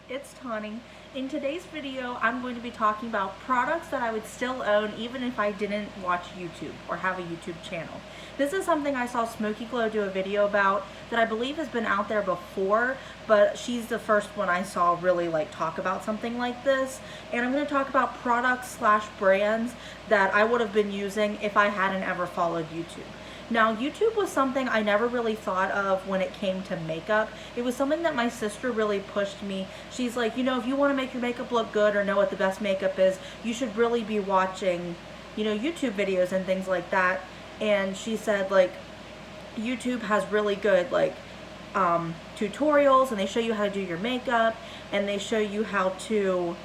it's Tawney. In today's video, I'm going to be talking about products that I would still own even if I didn't watch YouTube or have a YouTube channel. This is something I saw Smoky Glow do a video about that I believe has been out there before, but she's the first one I saw really talk about something like this. And I'm going to talk about products / brands that I would have been using if I hadn't ever followed YouTube. Now, YouTube was something I never really thought of when it came to makeup. It was something that my sister really pushed me. She's like, you know, if you want to make your makeup look good or know what the best makeup is, you should really be watching, you know, YouTube videos and things like that. And she said, YouTube has really good, tutorials, and they show you how to do your makeup, and they show you how to,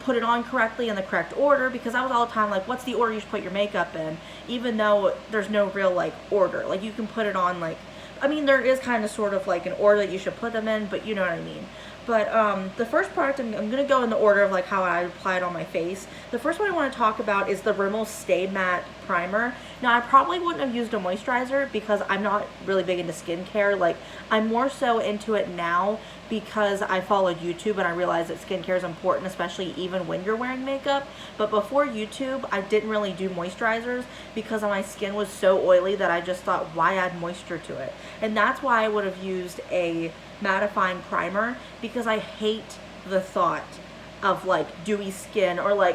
put it on correctly in the correct order, because I was all the time like, what's the order you should put your makeup in, even though there's no real order. You can put it on I mean, there is kind of sort of an order that you should put them in, but you know what I mean. But the first product, I'm going to go in the order of how I apply it on my face. The first one I want to talk about is the Rimmel Stay Matte Primer. Now, I probably wouldn't have used a moisturizer because I'm not really big into skincare. I'm more so into it now because I followed YouTube and I realized that skincare is important, especially even when you're wearing makeup. But before YouTube, I didn't really do moisturizers because my skin was so oily that I just thought, why add moisture to it? And that's why I would have used a mattifying primer, because I hate the thought of dewy skin, or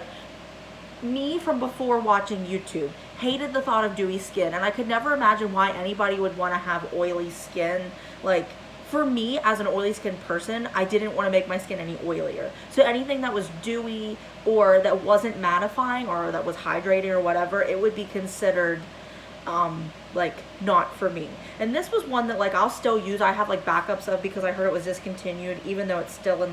me from before watching YouTube hated the thought of dewy skin, and I could never imagine why anybody would want to have oily skin. For me, as an oily skin person, I didn't want to make my skin any oilier. So anything that was dewy or that wasn't mattifying or that was hydrating or whatever, it would be considered not for me. And this was one that I'll still use. I have backups of, because I heard it was discontinued, even though it's still in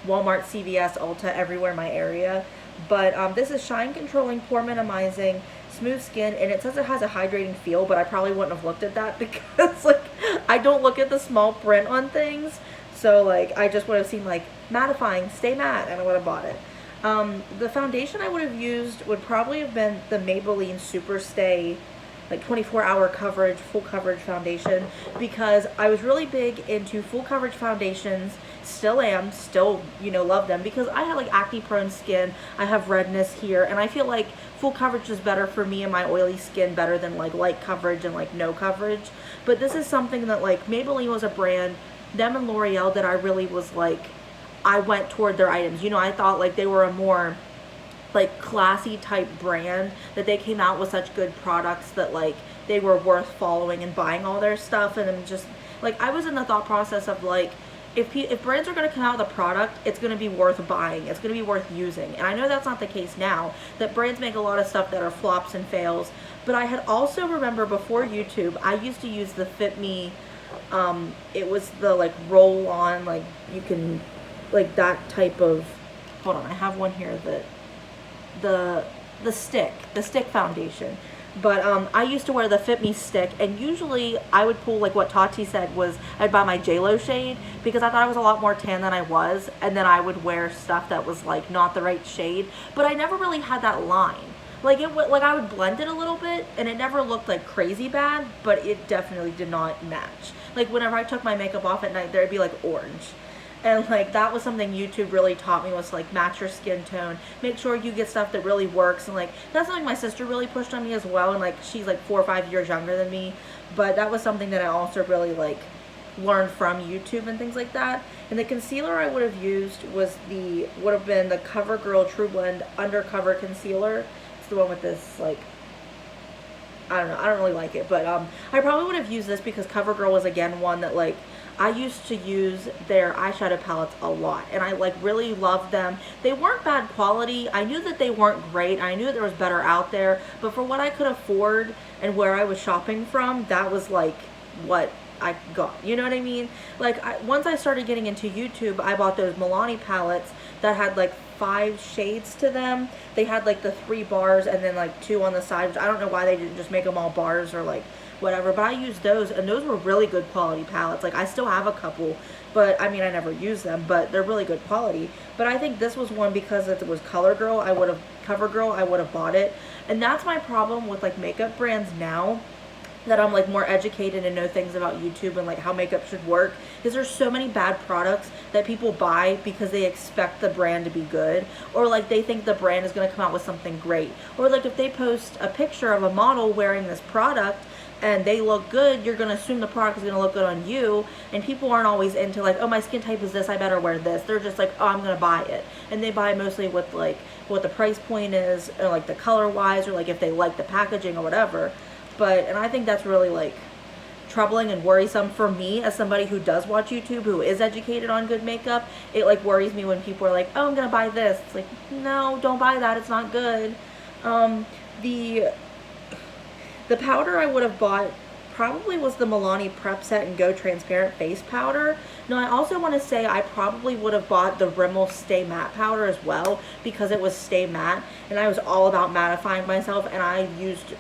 Walmart, CVS, Ulta, everywhere in my area. But this is shine controlling, pore minimizing, smooth skin, and it says it has a hydrating feel, but I probably wouldn't have looked at that because I don't look at the small print on things. So I just would have seen mattifying, stay matte, and I would have bought it. The foundation I would have used would probably have been the Maybelline Super Stay 24-hour coverage, full coverage foundation, because I was really big into full coverage foundations, still am, love them, because I have acne prone skin, I have redness here, and I feel full coverage is better for me and my oily skin, better than light coverage and no coverage. But this is something that Maybelline was a brand, them and L'Oreal, that I really was I went toward their items. You know, I thought they were a more classy type brand, that they came out with such good products that they were worth following and buying all their stuff. And I'm just I was in the thought process of if brands are going to come out with a product, it's going to be worth buying, it's going to be worth using. And I know that's not the case now, that brands make a lot of stuff that are flops and fails. But I had also, remember, before YouTube, I used to use the Fit Me, it was the roll on, you can that type of, hold on, I have one here, that the stick foundation. But I used to wear the Fit Me stick, and usually I would pull, what Tati said, was I'd buy my JLo shade, because I thought I was a lot more tan than I was, and then I would wear stuff that was not the right shade. But I never really had that line. I would blend it a little bit, and it never looked crazy bad, but it definitely did not match. Whenever I took my makeup off at night, there'd be orange. And that was something YouTube really taught me, was match your skin tone, make sure you get stuff that really works. And that's something my sister really pushed on me as well, and she's 4 or 5 years younger than me, but that was something that I also really learned from YouTube and things like that. And the concealer I would have used would have been the CoverGirl True Blend Undercover Concealer. It's the one with this I don't know, I don't really like it, but I probably would have used this because CoverGirl was again one that I used to use their eyeshadow palettes a lot, and I really loved them. They weren't bad quality. I knew that they weren't great. I knew there was better out there, but for what I could afford and where I was shopping from, that was what I got. You know what I mean? Once I started getting into YouTube, I bought those Milani palettes that had 5 shades to them. They had the 3 bars and then 2 on the side, which I don't know why they didn't just make them all bars or whatever, but I used those, and those were really good quality palettes. I still have a couple, but I mean, I never use them, but they're really good quality. But I think this was one, because it was CoverGirl, I would have bought it. And that's my problem with makeup brands now, that I'm like more educated and know things about YouTube and like how makeup should work, is there's so many bad products that people buy because they expect the brand to be good, or like they think the brand is going to come out with something great, or like if they post a picture of a model wearing this product and they look good, you're going to assume the product is going to look good on you, and people aren't always into like, oh, my skin type is this, I better wear this. They're just like, oh, I'm going to buy it, and they buy mostly with like what the price point is, or like the color wise, or like if they like the packaging or whatever. And I think that's really like troubling and worrisome for me as somebody who does watch YouTube, who is educated on good makeup. It like worries me when people are like, oh, I'm gonna buy this. It's like, no, don't buy that, it's not good. The powder I would have bought probably was the Milani Prep Set and Go Transparent Face Powder. Now, I also want to say I probably would have bought the Rimmel Stay Matte Powder as well, because it was Stay Matte, and I was all about mattifying myself, and I used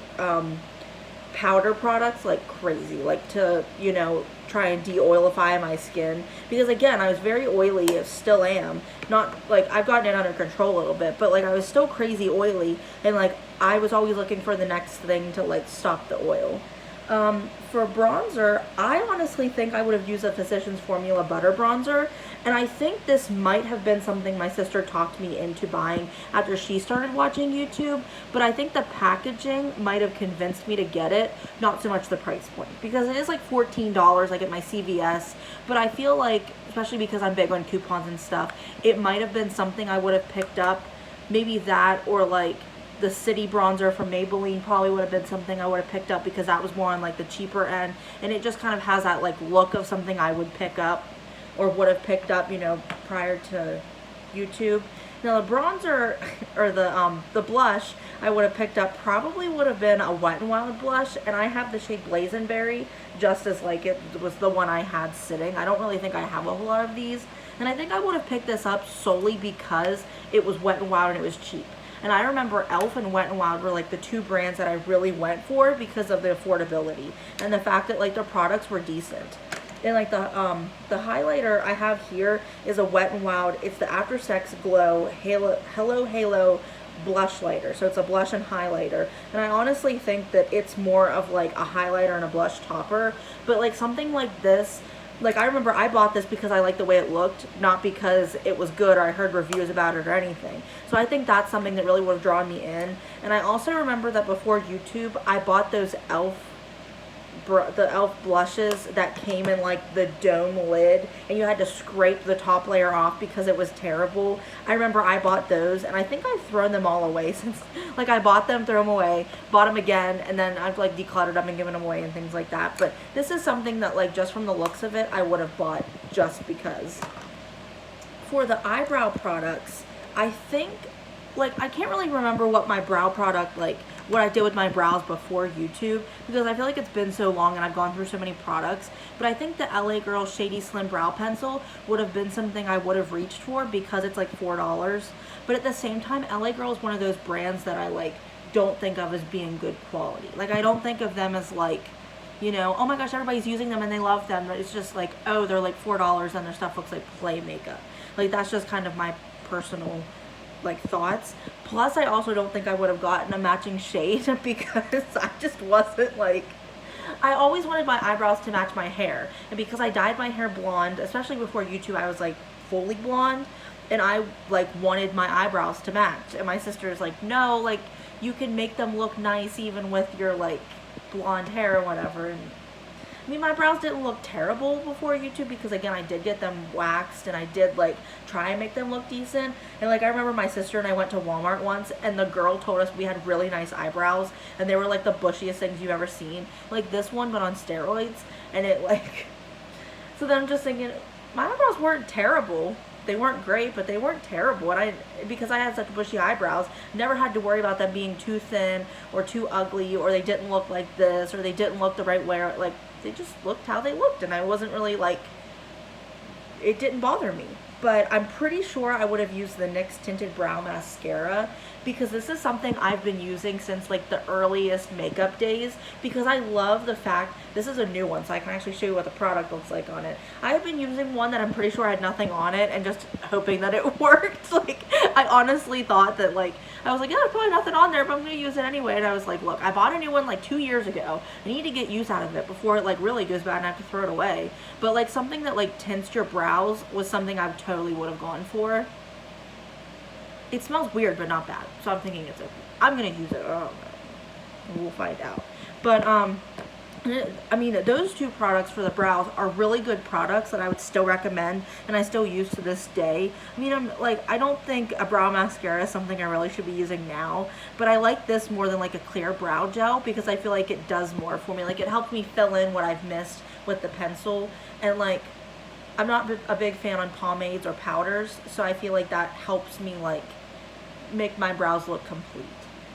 powder products like crazy, like to, you know, try and de-oilify my skin, because again, I was very oily, still am, not like I've gotten it under control a little bit, but like I was still crazy oily, and like I was always looking for the next thing to like stop the oil. For bronzer, I honestly think I would have used a Physicians Formula Butter Bronzer, and I think this might have been something my sister talked me into buying after she started watching YouTube, but I think the packaging might have convinced me to get it, not so much the price point, because it is like $14 like at my CVS, but I feel like, especially because I'm big on coupons and stuff, it might have been something I would have picked up, maybe that, or like the City Bronzer from Maybelline probably would have been something I would have picked up, because that was more on like the cheaper end, and it just kind of has that like look of something I would pick up or would have picked up, you know, prior to YouTube. Now the bronzer, or the blush I would have picked up probably would have been a Wet n Wild blush, and I have the shade Blazonberry, just as like it was the one I had sitting. I don't really think I have a whole lot of these, and I think I would have picked this up solely because it was Wet n Wild and it was cheap. And I remember e.l.f. and Wet n Wild were like the two brands that I really went for because of the affordability and the fact that like their products were decent. And like the highlighter I have here is a Wet n Wild. It's the After Sex Glow Hello Halo blush lighter. So it's a blush and highlighter. And I honestly think that it's more of like a highlighter and a blush topper. But like something like this, like I remember I bought this because I liked the way it looked, not because it was good or I heard reviews about it or anything. So I think that's something that really would have drawn me in. And I also remember that before YouTube, I bought those the e.l.f. blushes that came in like the dome lid, and you had to scrape the top layer off because it was terrible. I remember I bought those, and I think I've thrown them all away since, like I bought them, threw them away, bought them again, and then I've like decluttered them and given them away and things like that. But this is something that like just from the looks of it, I would have bought just because. For the eyebrow products, I think, like I can't really remember what my brow product, like what I did with my brows before YouTube, because I feel like it's been so long and I've gone through so many products, but I think the LA Girl Shady Slim Brow Pencil would have been something I would have reached for because it's like $4. But at the same time, LA Girl is one of those brands that I like don't think of as being good quality. Like I don't think of them as like, you know, oh my gosh, everybody's using them and they love them. It's just like, oh, they're like $4 and their stuff looks like play makeup. Like that's just kind of my personal like thoughts. Plus I also don't think I would have gotten a matching shade because I just wasn't like, I always wanted my eyebrows to match my hair, and because I dyed my hair blonde, especially before YouTube, I was like fully blonde, and I like wanted my eyebrows to match, and my sister's like, no, like you can make them look nice even with your like blonde hair or whatever. And I mean, my brows didn't look terrible before YouTube because, again, I did get them waxed and I did, like, try and make them look decent. And, like, I remember my sister and I went to Walmart once and the girl told us we had really nice eyebrows and they were, like, the bushiest things you've ever seen. Like, this one, but on steroids. And it, like... So then I'm just thinking, my eyebrows weren't terrible. They weren't great, but they weren't terrible. And because I had such bushy eyebrows, never had to worry about them being too thin or too ugly, or they didn't look like this, or they didn't look the right way. Like, they just looked how they looked, and I wasn't really like, it didn't bother me. but I'm pretty sure I would have used the NYX Tinted Brow Mascara, because this is something I've been using since like the earliest makeup days, because I love the fact, this is a new one, so I can actually show you what the product looks like on it. I've been using one that I'm pretty sure had nothing on it and just hoping that it worked. Like, I honestly thought that, like, I was like, yeah, there's probably nothing on there, but I'm going to use it anyway. And I was like, look, I bought a new one like 2 years ago. I need to get use out of it before it like really goes bad and I have to throw it away. But like something that like tints your brows was something I totally would have gone for. It smells weird, but not bad. So I'm thinking it's okay. I'm going to use it. I don't know. We'll find out. But, I mean, those two products for the brows are really good products that I would still recommend and I still use to this day. I mean, I don't think a brow mascara is something I really should be using now, but I like this more than like a clear brow gel, because I feel like it does more for me. Like, it helps me fill in what I've missed with the pencil, and like, I'm not a big fan on pomades or powders, so I feel like that helps me like make my brows look complete.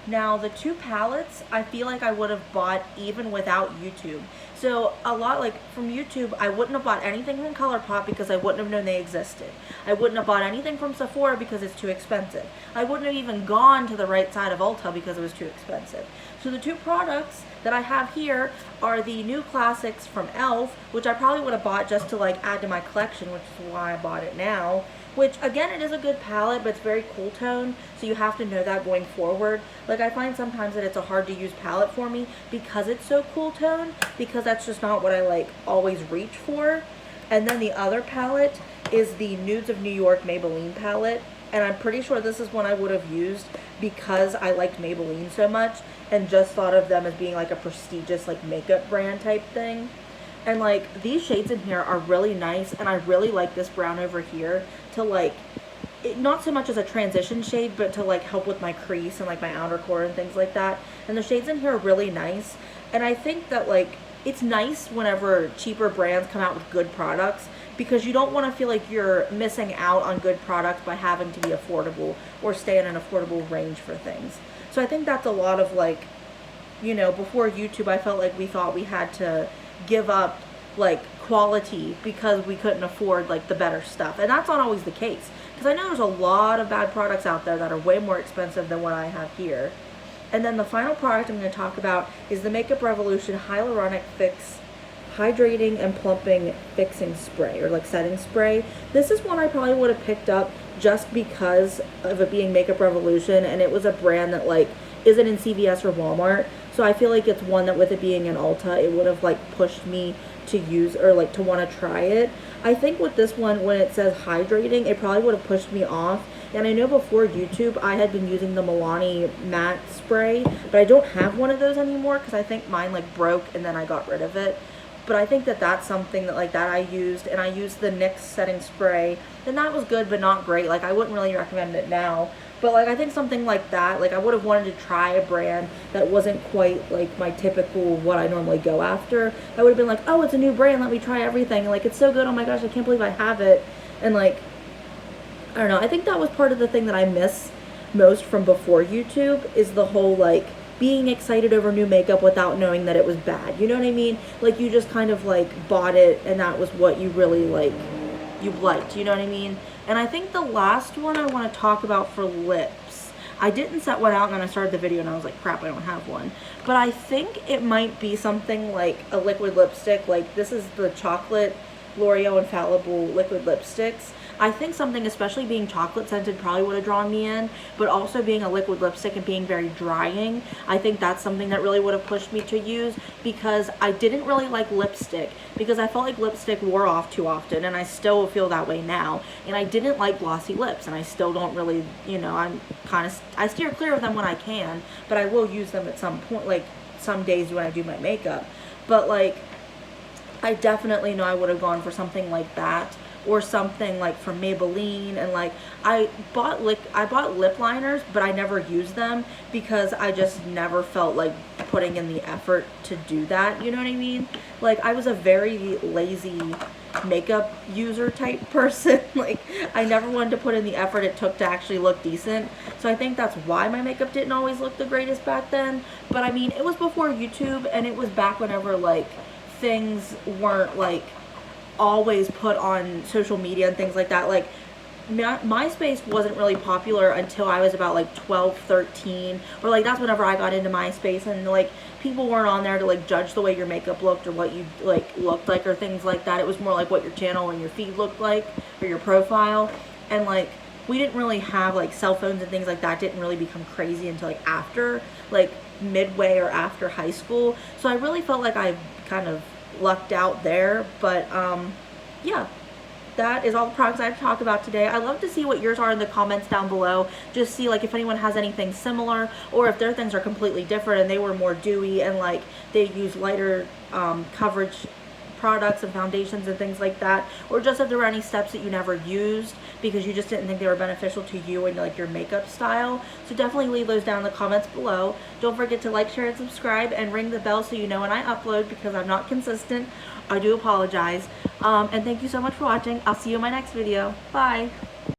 Now, the two palettes, I feel like I would have bought even without YouTube. So, a lot, like, from YouTube, I wouldn't have bought anything from ColourPop because I wouldn't have known they existed. I wouldn't have bought anything from Sephora because it's too expensive. I wouldn't have even gone to the right side of Ulta because it was too expensive. So, the two products that I have here are the new classics from e.l.f., which I probably would have bought just to, like, add to my collection, which is why I bought it now. Which, again, it is a good palette, but it's very cool tone, so you have to know that going forward. Like, I find sometimes that it's a hard to use palette for me because it's so cool tone, because that's just not what I, like, always reach for. And then the other palette is the Nudes of New York Maybelline palette, and I'm pretty sure this is one I would have used because I liked Maybelline so much and just thought of them as being, like, a prestigious, like, makeup brand type thing. And, like, these shades in here are really nice, and I really like this brown over here to, like, not so much as a transition shade, but to, like, help with my crease and, like, my outer core and things like that. And the shades in here are really nice, and I think that, like, it's nice whenever cheaper brands come out with good products, because you don't want to feel like you're missing out on good products by having to be affordable or stay in an affordable range for things. So I think that's a lot of, like, you know, before YouTube, I felt like we thought we had to give up like quality because we couldn't afford like the better stuff, and that's not always the case, because I know there's a lot of bad products out there that are way more expensive than what I have here. And then the final product I'm going to talk about is the Makeup Revolution Hyaluronic Fix Hydrating and Plumping Fixing Spray, or like setting spray. This is one I probably would have picked up just because of it being Makeup Revolution, and it was a brand that like isn't in CVS or Walmart. So I feel like it's one that with it being in Ulta, it would have like pushed me to use or like to want to try it. I think with this one, when it says hydrating, it probably would have pushed me off. And I know before YouTube, I had been using the Milani matte spray, but I don't have one of those anymore because I think mine like broke and then I got rid of it. But I think that that's something that like that I used, and I used the NYX setting spray, and that was good but not great. Like, I wouldn't really recommend it now. But like, I think something like that, like I would have wanted to try a brand that wasn't quite like my typical what I normally go after. I would have been like, oh, it's a new brand, let me try everything. And, like, it's so good, oh my gosh, I can't believe I have it. And like, I don't know, I think that was part of the thing that I miss most from before YouTube, is the whole like being excited over new makeup without knowing that it was bad. You know what I mean? Like, you just kind of like bought it and that was what you really like, you liked, you know what I mean? And I think the last one I want to talk about for lips, I didn't set one out and then I started the video and I was like, crap, I don't have one. But I think it might be something like a liquid lipstick. Like, this is the chocolate L'Oreal Infallible liquid lipsticks. I think something, especially being chocolate scented, probably would have drawn me in, but also being a liquid lipstick and being very drying, I think that's something that really would have pushed me to use, because I didn't really like lipstick, because I felt like lipstick wore off too often, and I still feel that way now, and I didn't like glossy lips, and I still don't really, you know, I steer clear of them when I can, but I will use them at some point, like some days when I do my makeup. But like, I definitely know I would have gone for something like that, or something like from Maybelline. And like, I bought lip liners, but I never used them because I just never felt like putting in the effort to do that, you know what I mean? Like, I was a very lazy makeup user type person. Like, I never wanted to put in the effort it took to actually look decent, so I think that's why my makeup didn't always look the greatest back then. But I mean, it was before YouTube, and it was back whenever like things weren't like always put on social media and things like that. Like, MySpace wasn't really popular until I was about like 12, 13, or like that's whenever I got into MySpace, and like people weren't on there to like judge the way your makeup looked or what you like looked like or things like that. It was more like what your channel and your feed looked like or your profile. And like we didn't really have like cell phones and things like that didn't really become crazy until like after like midway or after high school. So I really felt like I kind of lucked out there. But yeah, that is all the products I have to talk about today. I love to see what yours are in the comments down below. Just see like if anyone has anything similar, or if their things are completely different and they were more dewy and like they use lighter coverage products and foundations and things like that, or just if there were any steps that you never used because you just didn't think they were beneficial to you and like your makeup style. So definitely leave those down in the comments below. Don't forget to like, share, and subscribe, and ring the bell so you know when I upload, because I'm not consistent. I do apologize. And thank you so much for watching. I'll see you in my next video. Bye.